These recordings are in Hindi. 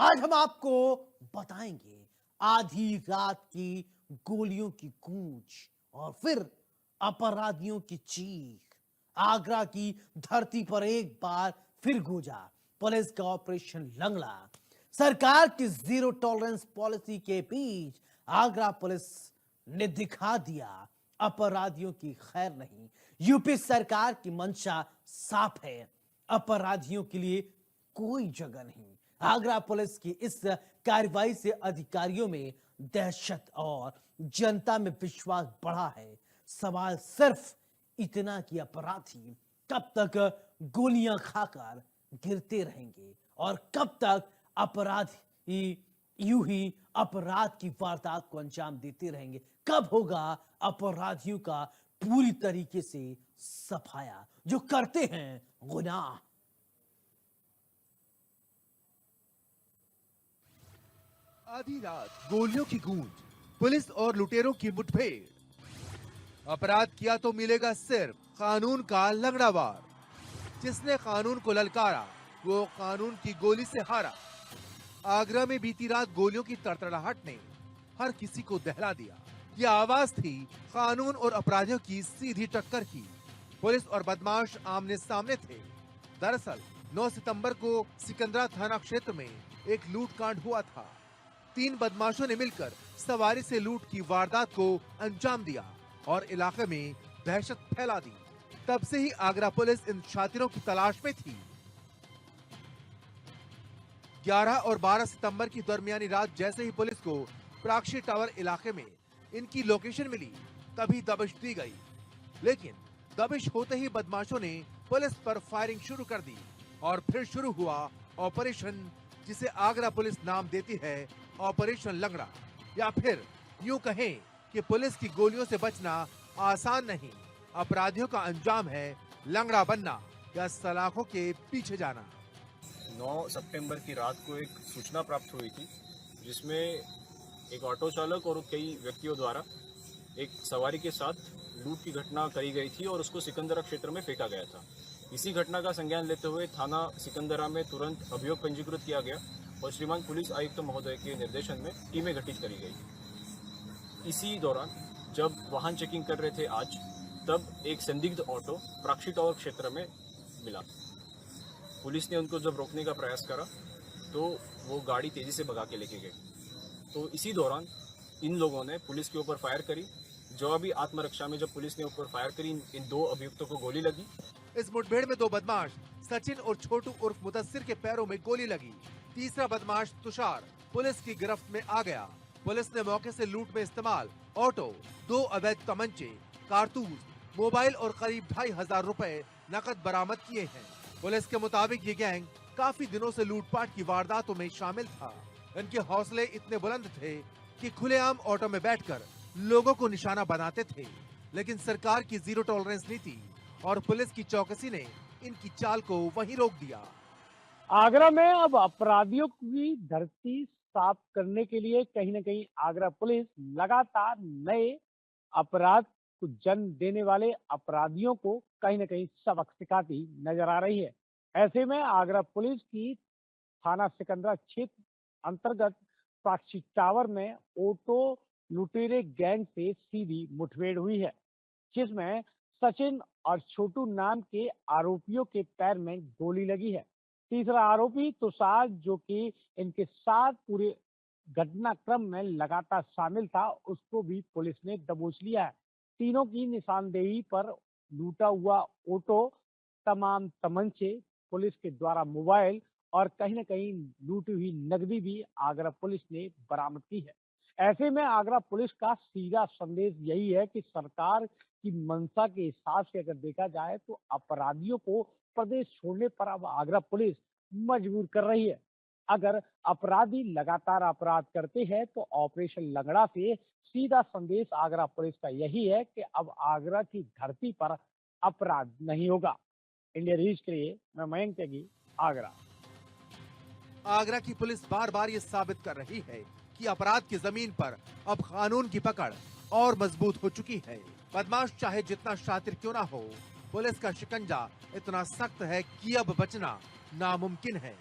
आज हम आपको बताएंगे आधी रात की गोलियों की गूंज और फिर अपराधियों की चीख। आगरा की धरती पर एक बार फिर गूंजा पुलिस का ऑपरेशन लंगड़ा। सरकार की जीरो टॉलरेंस पॉलिसी के बीच आगरा पुलिस ने दिखा दिया अपराधियों की खैर नहीं। यूपी सरकार की मंशा साफ है, अपराधियों के लिए कोई जगह नहीं। आगरा पुलिस की इस कार्रवाई से अधिकारियों में दहशत और जनता में विश्वास बढ़ा है। सवाल सिर्फ इतना कि अपराधी कब तक गोलियां खाकर गिरते रहेंगे और कब तक अपराधी यूं ही अपराध की वारदात को अंजाम देते रहेंगे। कब होगा अपराधियों का पूरी तरीके से सफाया, जो करते हैं गुनाह। आधी रात गोलियों की गूंज, पुलिस और लुटेरों की मुठभेड़। अपराध किया तो मिलेगा सिर्फ कानून का लंगड़ा वार। जिसने कानून को ललकारा वो कानून की गोली से हारा। आगरा में बीती रात गोलियों की तड़तड़ाहट ने हर किसी को दहला दिया। यह आवाज थी कानून और अपराधियों की सीधी टक्कर की। पुलिस और बदमाश आमने सामने थे। दरअसल 9 सितंबर को सिकंदरा थाना क्षेत्र में एक लूटकांड हुआ था। 3 बदमाशों ने मिलकर सवारी से लूट की वारदात को अंजाम दिया और इलाके में दहशत फैला दी। तब से ही आगरा पुलिस इन शातिरों की तलाश में थी। 11 और 12 सितंबर की दरमियानी रात जैसे ही पुलिस को प्राक्षी टावर इलाके में इनकी लोकेशन मिली, तभी दबिश दी गई। लेकिन दबिश होते ही बदमाशों ने पुलिस पर फायरिंग शुरू कर दी और फिर शुरू हुआ ऑपरेशन, जिसे आगरा पुलिस नाम देती है ऑपरेशन लंगड़ा। या फिर यूं कहें कि पुलिस की गोलियों से बचना आसान नहीं, अपराधियों का अंजाम है लंगड़ा बनना या सलाखों के पीछे जाना। 9 सितंबर की रात को एक सूचना प्राप्त हुई थी, जिसमें एक ऑटो चालक और कई व्यक्तियों द्वारा एक सवारी के साथ लूट की घटना करी गई थी और उसको सिकंदरा क्षेत्र में फेंका गया था। इसी घटना का संज्ञान लेते हुए थाना सिकंदरा में तुरंत अभियोग पंजीकृत किया गया और श्रीमान पुलिस आयुक्त महोदय के निर्देशन में टीमें गठित करी गई। इसी दौरान जब वाहन चेकिंग कर रहे थे आज, तब एक संदिग्ध ऑटो प्राक्षी टावर क्षेत्र में मिला। पुलिस ने उनको जब रोकने का प्रयास करा तो वो गाड़ी तेजी से भगा के लेके गए। तो इसी दौरान इन लोगों ने पुलिस के ऊपर फायर करी। जवाबी आत्मरक्षा में जब पुलिस ने ऊपर फायर करी, इन 2 अभियुक्तों को गोली लगी। इस मुठभेड़ में 2 बदमाश सचिन और छोटू उर्फ मुदस्सिर के पैरों में गोली लगी। तीसरा बदमाश तुषार पुलिस की गिरफ्त में आ गया। पुलिस ने मौके से लूट में इस्तेमाल ऑटो, 2 अवैध तमंचे, कारतूस, मोबाइल और करीब 2500 रुपए नकद बरामद किए हैं। पुलिस के मुताबिक ये गैंग काफी दिनों से लूटपाट की वारदातों में शामिल था। इनके हौसले इतने बुलंद थे कि खुलेआम ऑटो में बैठकर लोगों को निशाना बनाते थे। लेकिन सरकार की जीरो टॉलरेंस नीति और पुलिस की चौकसी ने इनकी चाल को वहीं रोक दिया। आगरा में अब अपराधियों की धरती साफ करने के लिए कहीं न कहीं आगरा पुलिस लगातार नए अपराध को जन्म देने वाले अपराधियों को कहीं न कहीं सबक सिखाती नजर आ रही है। ऐसे में आगरा पुलिस की थाना सिकंदरा क्षेत्र अंतर्गत साक्षी टावर में ऑटो लुटेरे गैंग से सीधी मुठभेड़ हुई है, जिसमें सचिन और छोटू नाम के आरोपियों के पैर में गोली लगी है। तीसरा आरोपी तुषार, जो कि इनके साथ पूरे घटनाक्रम में लगातार शामिल था, उसको भी पुलिस ने दबोच लिया है। तीनों की निशानदेही पर लूटा हुआ ऑटो, तमाम तमंचे, पुलिस के द्वारा मोबाइल और कहीं न कहीं लूटी हुई नकदी भी आगरा पुलिस ने बरामद की है। ऐसे में आगरा पुलिस का सीधा संदेश यही है कि सरकार की मंशा के हिसाब से अगर देखा जाए तो अपराधियों को प्रदेश छोड़ने पर अब आगरा पुलिस मजबूर कर रही है। अगर अपराधी लगातार अपराध करते हैं तो ऑपरेशन लंगड़ा से सीधा संदेश आगरा पुलिस का यही है कि अब आगरा की धरती पर अपराध नहीं होगा। इंडिया रीच के लिए मैं मयंक त्यागी, आगरा। आगरा की पुलिस बार बार ये साबित कर रही है कि अपराध की जमीन पर अब कानून की पकड़ और मजबूत हो चुकी है। बदमाश चाहे जितना शातिर क्यों ना हो, पुलिस का शिकंजा इतना सख्त है कि अब बचना नामुमकिन है।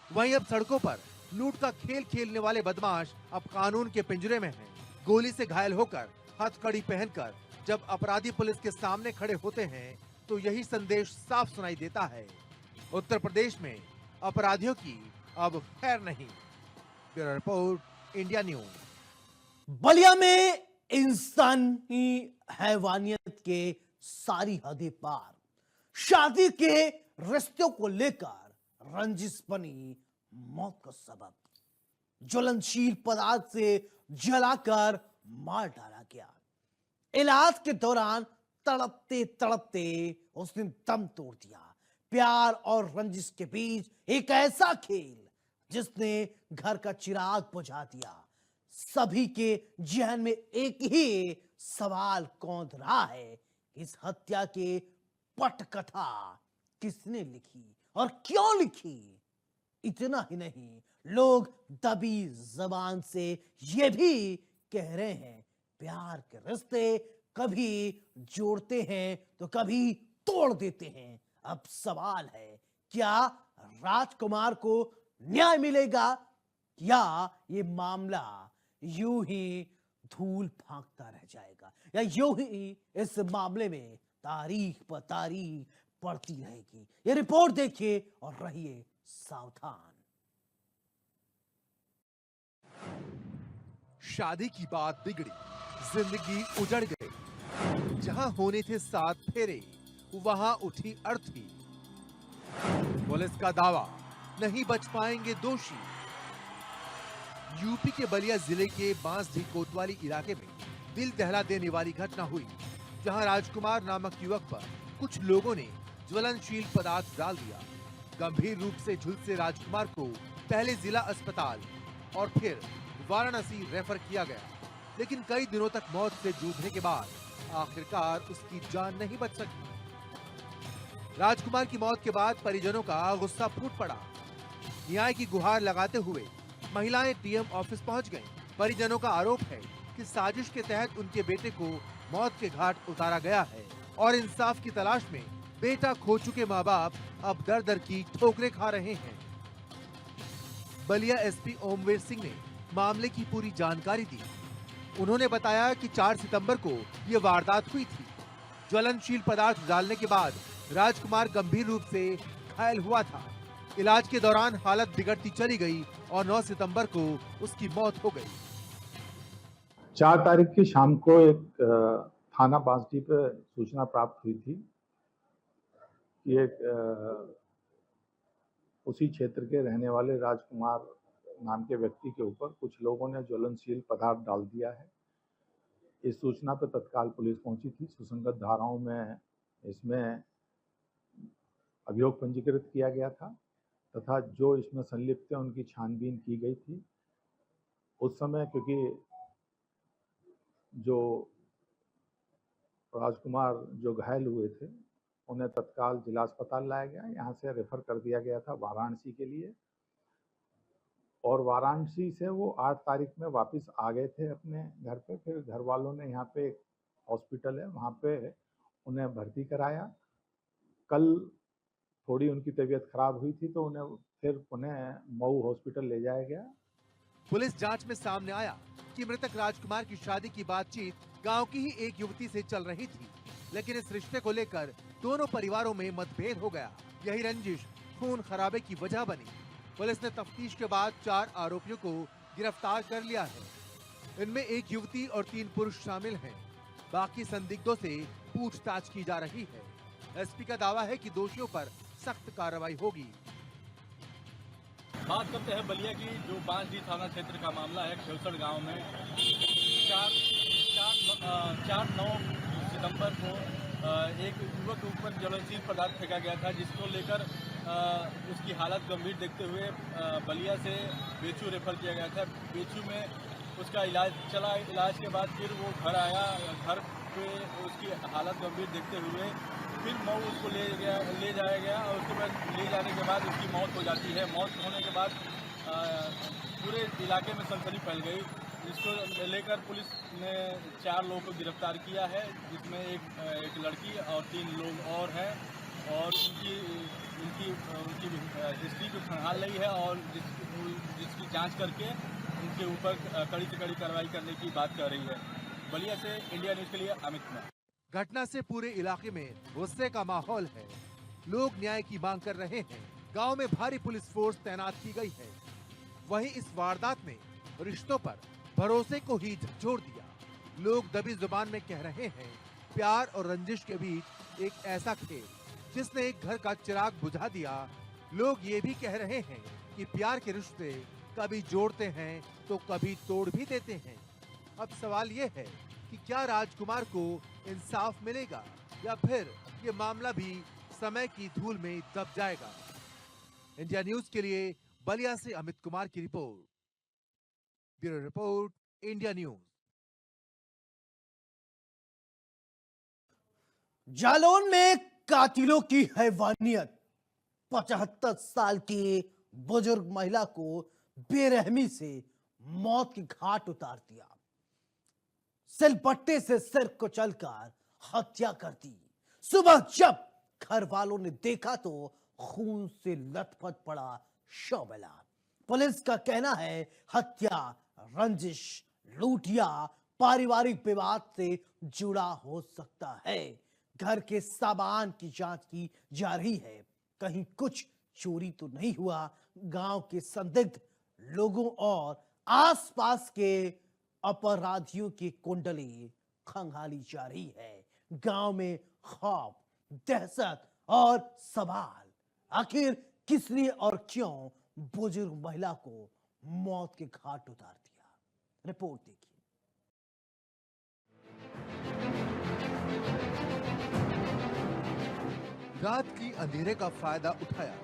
वहीं अब सड़कों पर लूट का खेल खेलने वाले बदमाश अब कानून के पिंजरे में हैं। गोली से घायल होकर हथकड़ी पहनकर जब अपराधी पुलिस के सामने खड़े होते हैं तो यही संदेश साफ सुनाई देता है, उत्तर प्रदेश में अपराधियों की अब खैर नहीं। Bureau report, India news. Ballia में इंसानी हैवानियत के सारी हदें पार, शादी के रिश्तों को लेकर रंजिश बनी मौत का सबब। ज्वलनशील पदार्थ से जलाकर मार डाला गया। इलाज के दौरान तड़पते तड़पते उसने दम तोड़ दिया। प्यार और रंजिश के बीच एक ऐसा खेल जिसने घर का चिराग बुझा दिया। सभी के जहन में एक ही सवाल कौंध रहा है, इस हत्या के पटकथा किसने लिखी और क्यों लिखी। इतना ही नहीं, लोग दबी जबान से ये भी कह रहे हैं, प्यार के रिश्ते कभी जोड़ते हैं तो कभी तोड़ देते हैं। अब सवाल है, क्या राजकुमार को न्याय मिलेगा या ये मामला यूं ही धूल फांकता रह जाएगा, या यूं ही इस मामले में तारीख पर तारीख पड़ती रहेगी। ये रिपोर्ट देखिए और रहिए सावधान। शादी की बात बिगड़ी, जिंदगी उजड़ गई। जहां होने थे 7 फेरे, वहां उठी अर्थी। पुलिस का दावा, नहीं बच पाएंगे दोषी। यूपी के बलिया जिले के बांसडीह कोतवाली इलाके में दिल दहला देने वाली घटना हुई, जहां राजकुमार नामक युवक पर कुछ लोगों ने ज्वलनशील पदार्थ डाल दिया। गंभीर रूप से झुलसे राजकुमार को पहले जिला अस्पताल और फिर वाराणसी रेफर किया गया, लेकिन कई दिनों तक मौत से जूझने के बाद आखिरकार उसकी जान नहीं बच सकी। राजकुमार की मौत के बाद परिजनों का गुस्सा फूट पड़ा। न्याय की गुहार लगाते हुए महिलाएं डीएम ऑफिस पहुंच गईं। परिजनों का आरोप है कि साजिश के तहत उनके बेटे को मौत के घाट उतारा गया है और इंसाफ की तलाश में बेटा खो चुके माँ बाप अब दर दर की ठोकरें खा रहे हैं। बलिया एसपी ओमवीर सिंह ने मामले की पूरी जानकारी दी। उन्होंने बताया कि 4 सितंबर को ये वारदात हुई थी। ज्वलनशील पदार्थ डालने के बाद राजकुमार गंभीर रूप से घायल हुआ था। इलाज के दौरान हालत बिगड़ती चली गई और 9 सितंबर को उसकी मौत हो गई। 4 तारीख की शाम को एक थाना बांसडीह पे सूचना प्राप्त हुई थी कि एक उसी क्षेत्र के रहने वाले राजकुमार नाम के व्यक्ति के ऊपर कुछ लोगों ने ज्वलनशील पदार्थ डाल दिया है। इस सूचना पर तत्काल पुलिस पहुंची थी। सुसंगत धाराओं में इसमें अभियोग पंजीकृत किया गया था तथा जो इसमें संलिप्त है उनकी छानबीन की गई थी। उस समय क्योंकि जो राजकुमार जो घायल हुए थे उन्हें तत्काल जिला अस्पताल लाया गया, यहाँ से रेफर कर दिया गया था वाराणसी के लिए, और वाराणसी से वो 8 तारीख में वापस आ गए थे अपने घर पे। फिर घर वालों ने यहाँ पे एक हॉस्पिटल है वहाँ पे उन्हें भर्ती कराया। कल थोड़ी उनकी तबीयत खराब हुई थी तो उन्हें मऊ हॉस्पिटल ले जाया गया। पुलिस जांच में सामने आया कि मृतक राजकुमार की शादी की बातचीत गांव की ही एक युवती से चल रही थी, लेकिन इस रिश्ते को लेकर दोनों परिवारों में मतभेद हो गया। यही रंजिश खून खराबे की वजह बनी। पुलिस ने तफ्तीश के बाद 4 आरोपियों को गिरफ्तार कर लिया है। इनमें एक युवती और 3 पुरुष शामिल हैं। बाकी संदिग्धों से पूछताछ की जा रही है। एसपी का दावा है कि दोषियों पर सख्त कार्रवाई होगी। बात करते हैं बलिया की, जो बांसडीह थाना क्षेत्र का मामला है। खेलसड़ गांव में 4-9 सितंबर को एक युवक के ऊपर ज्वलनशील पदार्थ फेंका गया था, जिसको लेकर उसकी हालत गंभीर देखते हुए बलिया से बेचू रेफर किया गया था। बेचू में उसका इलाज चला। इलाज के बाद फिर वो घर आया। घर पे उसकी हालत गंभीर देखते हुए फिर मऊ उसको ले जाया गया और उसके बाद ले जाने के बाद उसकी मौत हो जाती है। मौत होने के बाद पूरे इलाके में सनसनी फैल गई, जिसको लेकर पुलिस ने 4 लोगों को गिरफ्तार किया है, जिसमें एक लड़की और 3 लोग और हैं, और उनकी उनकी उनकी हिस्ट्री को खंगाल रही है और जिसकी जांच करके उनके ऊपर कड़ी से कड़ी कार्रवाई करने की बात कर रही है। बलिया से इंडिया न्यूज के लिए अमित कुमार। घटना से पूरे इलाके में गुस्से का माहौल है। लोग न्याय की मांग कर रहे हैं। गांव में भारी पुलिस फोर्स तैनात की गई है। वहीं इस वारदात ने रिश्तों पर भरोसे को ही झकझोर दिया। लोग दबी जुबान में कह रहे हैं, प्यार और रंजिश के बीच एक ऐसा खेल जिसने एक घर का चिराग बुझा दिया। लोग ये भी कह रहे हैं कि प्यार के रिश्ते कभी जोड़ते हैं तो कभी तोड़ भी देते हैं। अब सवाल ये है कि क्या राजकुमार को इंसाफ मिलेगा या फिर ये मामला भी समय की धूल में दब जाएगा। इंडिया न्यूज के लिए बलिया से अमित कुमार की report. Bureau report, India news. Jalaun में कातिलों की हैवानियत। 75 साल की बुजुर्ग महिला को बेरहमी से मौत के घाट उतार दिया। सिलबट्टे से सिर कुचलकर हत्या कर दी। सुबह जब घर वालों ने देखा तो खून से लथपथ पड़ा शव मिला। पुलिस का कहना है हत्या रंजिश, लूट या पारिवारिक विवाद से जुड़ा हो सकता है। घर के सामान की जांच की जा रही है, कहीं कुछ चोरी तो नहीं हुआ। गांव के संदिग्ध लोगों और आसपास के अपराधियों की कुंडली खंगाली जा रही है। गांव में खौफ, दहशत और सवाल, आखिर किसने और क्यों बुजुर्ग महिला को मौत के घाट उतार दिया। रिपोर्ट देखिए। रात की अंधेरे का फायदा उठाया,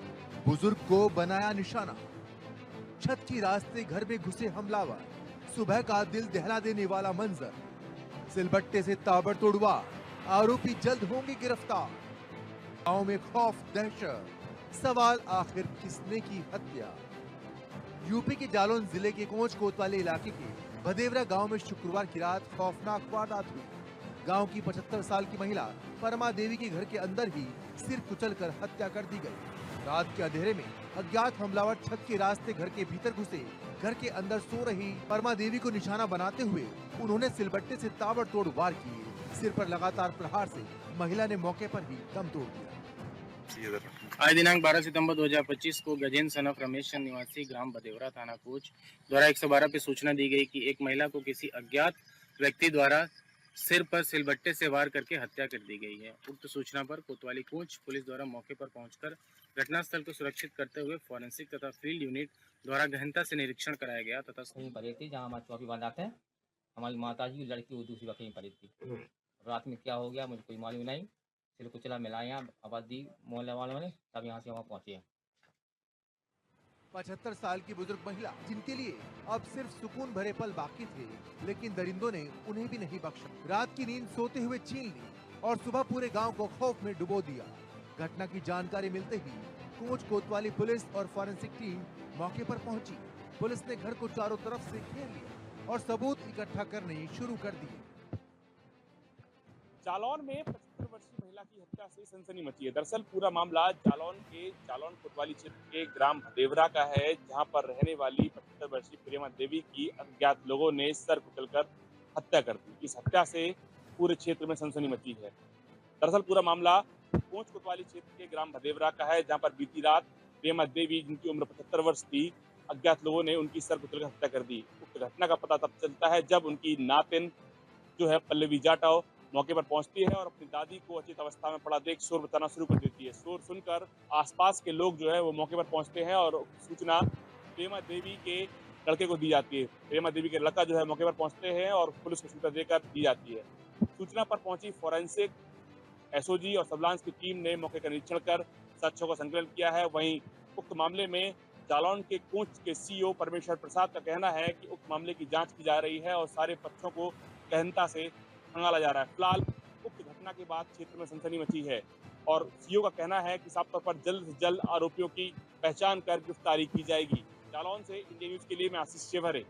बुजुर्ग को बनाया निशाना। छत की रास्ते घर में घुसे हमलावर। सुबह का दिल दहला देने वाला मंजर। सिलबट्टे से ताबड़तोड़ वार, आरोपी जल्द होंगे गिरफ्तार। गांव में खौफ, दहशत, सवाल आखिर किसने की हत्या। यूपी के जालौन जिले के कोंच कोतवाली इलाके के भदेवरा गांव में शुक्रवार की रात खौफनाक वारदात हुई। गांव की 75 साल की महिला परमा देवी के घर के अंदर ही सिर कुचलकर हत्या कर दी गई। रात के अंधेरे में अज्ञात हमलावर छत के रास्ते घर के भीतर घुसे। घर के अंदर सो रही परमा देवी को निशाना बनाते हुए उन्होंने सिलबट्टे से ताबड़तोड़ वार किए। सिर पर लगातार प्रहार से महिला ने मौके पर ही दम तोड़ दिया। आज दिनांक 12 सितंबर 2025 को गजेंद्र सनफ रमेश चंद निवासी ग्राम बदेवरा थाना कोच द्वारा 112 पे सूचना दी गई कि एक महिला को किसी अज्ञात व्यक्ति द्वारा सिर पर सिलबट्टे से वार करके हत्या कर दी गई है। उक्त सूचना पर कोतवाली कोच पुलिस द्वारा मौके पर पहुंचकर घटनास्थल को सुरक्षित करते हुए फॉरेंसिक तथा फील्ड यूनिट द्वारा गहनता से निरीक्षण कराया गया तथा कहीं पड़ी थी जहाँ हमारे चौकी बांधाते हैं। हमारी माता जी की लड़की वो दूसरी कहीं पड़ी थी। रात में क्या हो गया मुझे कोई मालूम नहीं। सिर कुचला मिला यहाँ आवाज दी मोहल्ले वालों ने, तब यहाँ से वहाँ पहुँचे। 75 साल की बुजुर्ग महिला जिनके लिए अब सिर्फ सुकून भरे पल बाकी थे, लेकिन दरिंदों ने उन्हें भी नहीं बख्शा। रात की नींद सोते हुए छीन ली और सुबह पूरे गांव को खौफ में डुबो दिया। घटना की जानकारी मिलते ही कोच कोतवाली पुलिस और फॉरेंसिक टीम मौके पर पहुंची। पुलिस ने घर को चारों तरफ से घेर लिया और सबूत इकट्ठा करने शुरू कर दिए। जालौन में 75 वर्षीय महिला की हत्या से सनसनी मची है। दरअसल पूरा मामला जालौन कोतवाली क्षेत्र के ग्राम भदेवरा का है, जहां पर रहने वाली 75 वर्षीय प्रेमा देवी की अज्ञात लोगों ने सर कुचलकर हत्या कर दी। इस हत्या से पूरे क्षेत्र में सनसनी मची है। दरअसल पूरा मामला कोंच कोतवाली क्षेत्र के ग्राम भदेवरा का है, जहां पर बीती रात प्रेमा देवी, जिनकी उम्र 75 वर्ष थी, अज्ञात लोगों ने उनकी सर कुचलकर हत्या कर दी। उक्त घटना का पता तब चलता है जब उनकी नातिन जो है पल्लवी जाटव मौके पर पहुंचती है और अपनी दादी को अचेत अवस्था में पड़ा देख शोर मचाना शुरू कर देती है। शोर सुनकर आसपास के लोग जो है वो मौके पर पहुंचते हैं और सूचना प्रेमा देवी के लड़के को दी जाती है। प्रेमा देवी के लड़का जो है मौके पर पहुंचते हैं और पुलिस को सूचना देकर दी जाती है। सूचना पर पहुंची फॉरेंसिक, एसओजी और सर्विलांस की टीम ने मौके का निरीक्षण कर साक्ष्यों का संकलन किया है। वहीं उक्त मामले में जालौन के कोंच के सीईओ परमेश्वर प्रसाद का कहना है कि उक्त मामले की जांच की जा रही है और सारे पक्षों को गहनता से खंगाला जा रहा है। फिलहाल उक्त घटना के बाद क्षेत्र में सनसनी मची है और सीईओ का कहना है कि साफ तौर पर जल्द से जल्द आरोपियों की पहचान कर गिरफ्तारी की जाएगी। जालौन से इंडिया न्यूज के लिए मैं आशीष शेवरे।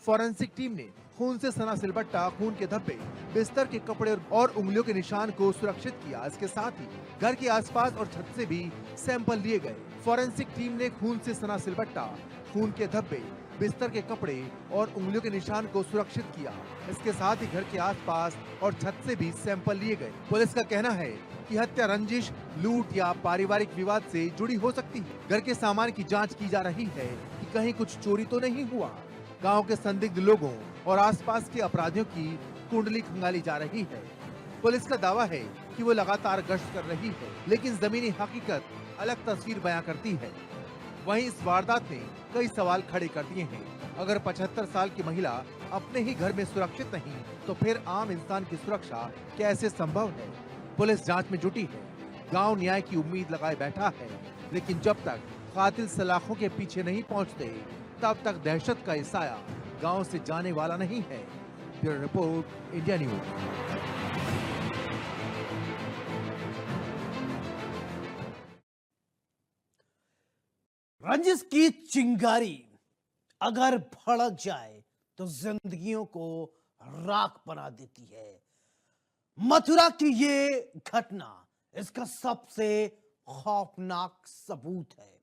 फॉरेंसिक टीम ने खून से सना सिलबट्टा, खून के धब्बे, बिस्तर के कपड़े और उंगलियों के निशान को सुरक्षित किया। इसके साथ ही घर के आसपास और छत से भी सैंपल लिए गए। फॉरेंसिक टीम ने खून से सना सिलबट्टा, खून के धब्बे, बिस्तर के कपड़े और उंगलियों के निशान को सुरक्षित किया। इसके साथ ही घर के आसपास और छत से भी सैंपल लिए गए। पुलिस का कहना है कि हत्या रंजिश, लूट या पारिवारिक विवाद से जुड़ी हो सकती है। घर के सामान की जांच की जा रही है कि कहीं कुछ चोरी तो नहीं हुआ। गांव के संदिग्ध लोगों और आसपास के अपराधियों की कुंडली खंगाली जा रही है। पुलिस का दावा है कि वो लगातार गश्त कर रही है, लेकिन जमीनी हकीकत अलग तस्वीर बयां करती है। वहीं इस वारदात ने कई सवाल खड़े कर दिए हैं। अगर 75 साल की महिला अपने ही घर में सुरक्षित नहीं, तो फिर आम इंसान की सुरक्षा कैसे संभव है? पुलिस जांच में जुटी है। गांव न्याय की उम्मीद लगाए बैठा है, लेकिन जब तक कातिल सलाखों के पीछे नहीं पहुंचते, तब तक दहशत का ये साया गांव से जाने वाला नहीं है। Bureau report, India news. रंजिश की चिंगारी अगर भड़क जाए तो जिंदगियों को राख बना देती है। मथुरा की ये घटना इसका सबसे खौफनाक सबूत है।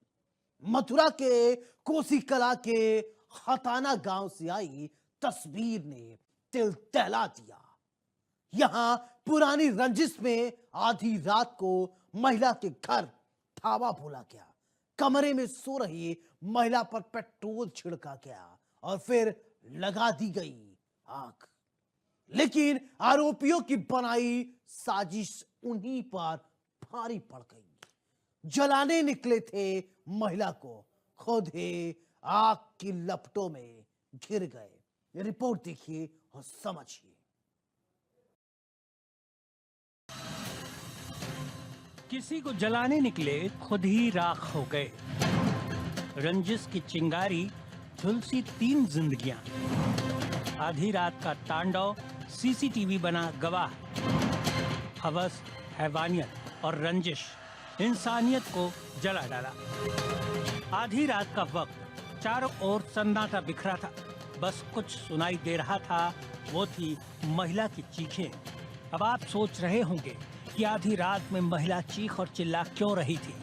मथुरा के कोसी कला के खताना गांव से आई तस्वीर ने दिल दहला दिया। यहां पुरानी रंजिश में आधी रात को महिला के घर धावा बोला गया। कमरे में सो रही महिला पर पेट्रोल छिड़का गया और फिर लगा दी गई आग। लेकिन आरोपियों की बनाई साजिश उन्हीं पर भारी पड़ गई। जलाने निकले थे महिला को, खुद ही आग की लपटों में घिर गए। ये रिपोर्ट देखिए और समझिए। किसी को जलाने निकले, खुद ही राख हो गए। रंजिश की चिंगारी झुलसी 3 जिंदगियां। आधी रात का तांडव सीसीटीवी बना गवाह। हवस, हैवानियत और रंजिश इंसानियत को जला डाला। आधी रात का वक्त, चारों ओर सन्नाटा बिखरा था। बस कुछ सुनाई दे रहा था, वो थी महिला की चीखें। अब आप सोच रहे होंगे कि आधी रात में महिला चीख और चिल्ला क्यों रही थी।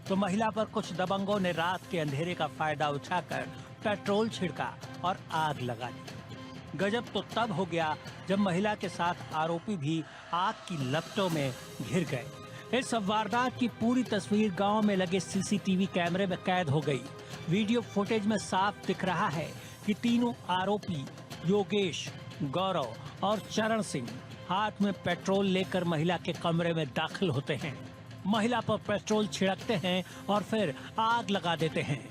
तो महिला पर कुछ दबंगों ने रात के अंधेरे का फायदा उठाकर पेट्रोल छिड़का और आग लगा दी। गजब तो तब हो गया जब महिला के साथ आरोपी भी आग की लपटों में घिर गए। इस वारदात की पूरी तस्वीर गांव में लगे सीसीटीवी कैमरे में कैद हो गई। वीडियो फुटेज में साफ दिख रहा है कि तीनों आरोपी योगेश, गौरव और चरण सिंह हाथ में पेट्रोल लेकर महिला के कमरे में दाखिल होते हैं। महिला पर पेट्रोल छिड़कते हैं और फिर आग लगा देते हैं।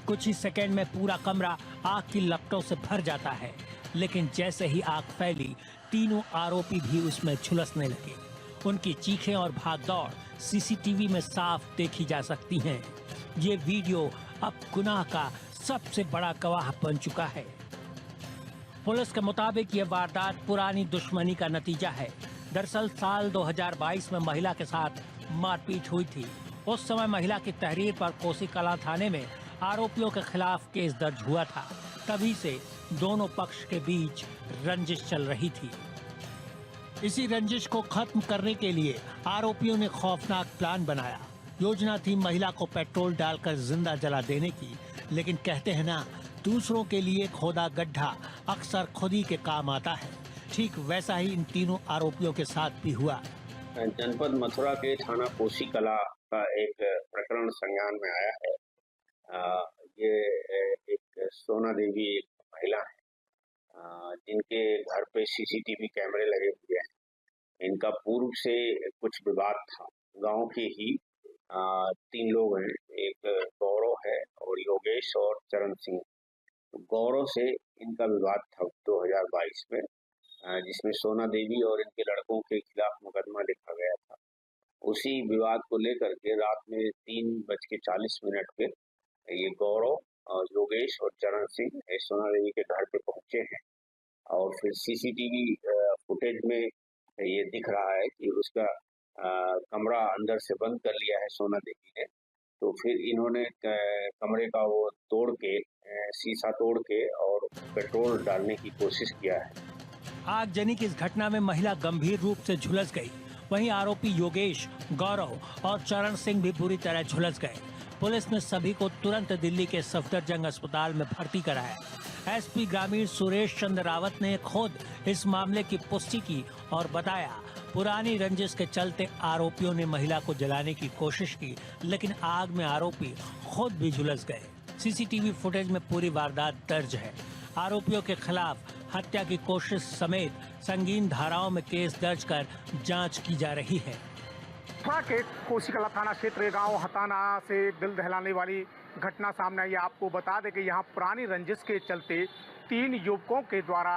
कुछ ही सेकंड में पूरा कमरा आग की लपटों से भर जाता है। लेकिन जैसे ही आग फैली, तीनों आरोपी भी उसमें झुलसने लगे। उनकी चीखें और भागदौड़ सीसीटीवी में साफ देखी जा सकती हैं। ये वीडियो अब गुनाह का सबसे बड़ा गवाह बन चुका है। पुलिस के मुताबिक ये वारदात पुरानी दुश्मनी का नतीजा है। दरअसल साल 2022 में महिला के साथ मारपीट हुई थी। उस समय महिला की तहरीर पर कोसी कला थाने में आरोपियों के खिलाफ केस दर्ज हुआ था। तभी से दोनों पक्ष के बीच रंजिश चल रही थी। इसी रंजिश को खत्म करने के लिए आरोपियों ने खौफनाक प्लान बनाया। योजना थी महिला को पेट्रोल डालकर जिंदा जला देने की। लेकिन कहते हैं ना, दूसरों के लिए खोदा गड्ढा अक्सर खुद ही के काम आता है। ठीक वैसा ही इन तीनों आरोपियों के साथ भी हुआ। जनपद मथुरा के थाना कोसी कला का एक प्रकरण संज्ञान में आया है। ये एक सोना देवी एक महिला है, जिनके घर पे सीसीटीवी कैमरे लगे हुए हैं। इनका पूर्व से कुछ विवाद था। गांव के ही 3 लोग हैं, एक गौरव है और योगेश और चरण सिंह। गौरव से इनका विवाद था 2022 में, जिसमें सोना देवी और इनके लड़कों के खिलाफ मुकदमा लिखा गया था। उसी विवाद को लेकर के रात में 3:40 पे ये गौरव, योगेश और चरण सिंह सोना देवी के घर पे पहुंचे हैं। और फिर सीसीटीवी फुटेज में ये दिख रहा है कि उसका कमरा अंदर से बंद कर लिया है सोना देवी ने, तो फिर इन्होंने कमरे का वो तोड़ के शीशा तोड़ के और पेट्रोल डालने की कोशिश किया है। आगजनी की इस घटना में महिला गंभीर रूप से झुलस गई। वहीं आरोपी योगेश, गौरव और चरण सिंह भी बुरी तरह झुलस गए। पुलिस ने सभी को तुरंत दिल्ली के सफदरजंग अस्पताल में भर्ती कराया। एसपी ग्रामीण सुरेश चंद्र रावत ने खुद इस मामले की पुष्टि की और बताया, पुरानी रंजिश के चलते आरोपियों ने महिला को जलाने की कोशिश की, लेकिन आग में आरोपी खुद भी झुलस गए। सीसीटीवी फुटेज में पूरी वारदात दर्ज है। आरोपियों के खिलाफ हत्या की कोशिश समेत संगीन धाराओं में केस दर्ज कर जांच की जा रही है। के कोसीकला थाना क्षेत्र के गांव हताना से दिल दहलाने वाली घटना सामने आई। आपको बता दें कि यहां पुरानी रंजिश के चलते 3 युवकों के द्वारा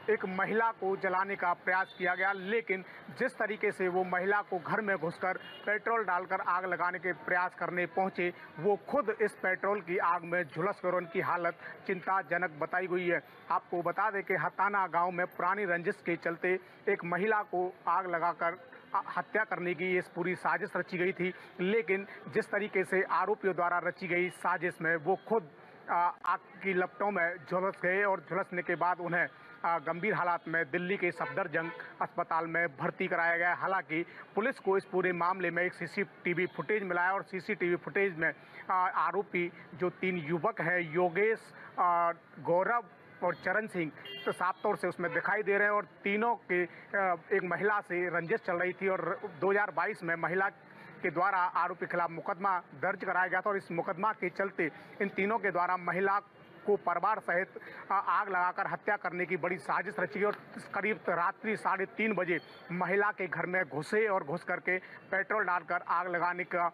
एक महिला को जलाने का प्रयास किया गया, लेकिन जिस तरीके से वो महिला को घर में घुसकर पेट्रोल डालकर आग लगाने के प्रयास करने पहुंचे, वो खुद इस पेट्रोल की आग में झुलस कर उनकी हालत चिंताजनक बताई गई है। आपको बता दें कि हताना गांव में पुरानी रंजिश के चलते एक महिला को आग लगाकर हत्या करने की ये पूरी साजिश रची गई थी, लेकिन जिस तरीके से आरोपियों द्वारा रची गई साजिश में वो खुद आग की लपटों में झुलस गए और झुलसने के बाद उन्हें गंभीर हालात में दिल्ली के सफदरजंग अस्पताल में भर्ती कराया गया। हालांकि पुलिस को इस पूरे मामले में एक सीसीटीवी फुटेज मिला है और सीसीटीवी फुटेज में आरोपी जो 3 युवक हैं, योगेश, गौरव और चरण सिंह, तो साफ तौर से उसमें दिखाई दे रहे हैं और तीनों के एक महिला से रंजिश चल रही थी और 2022 में महिला के द्वारा आरोपी के खिलाफ मुकदमा दर्ज कराया गया था और इस मुकदमा के चलते इन तीनों के द्वारा महिला को परिवार सहित आग लगाकर हत्या करने की बड़ी साजिश रची गई और करीब रात्रि 3:30 बजे महिला के घर में घुसे और घुस करके पेट्रोल डालकर आग लगाने का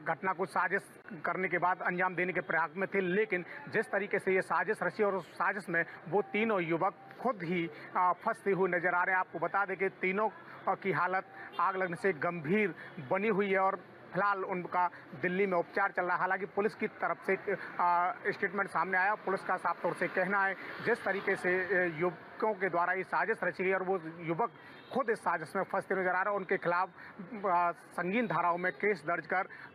घटना को साजिश करने के बाद अंजाम देने के प्रयास में थे। लेकिन जिस तरीके से ये साजिश रची और उस साजिश में वो तीनों युवक खुद ही फंसते हुए नजर आ रहे हैं। आपको बता दें कि तीनों की हालत आग लगने से गंभीर बनी हुई है और फिलहाल उनका दिल्ली में उपचार चल रहा है। हालांकि पुलिस की तरफ से स्टेटमेंट सामने आया। पुलिस का साफ तौर से कहना है जिस तरीके से युवकों के द्वारा ये साजिश रची गई और वो युवक खुद इस साजिश में फंसते नजर आ रहे हैं, उनके खिलाफ संगीन धाराओं में केस दर्ज कर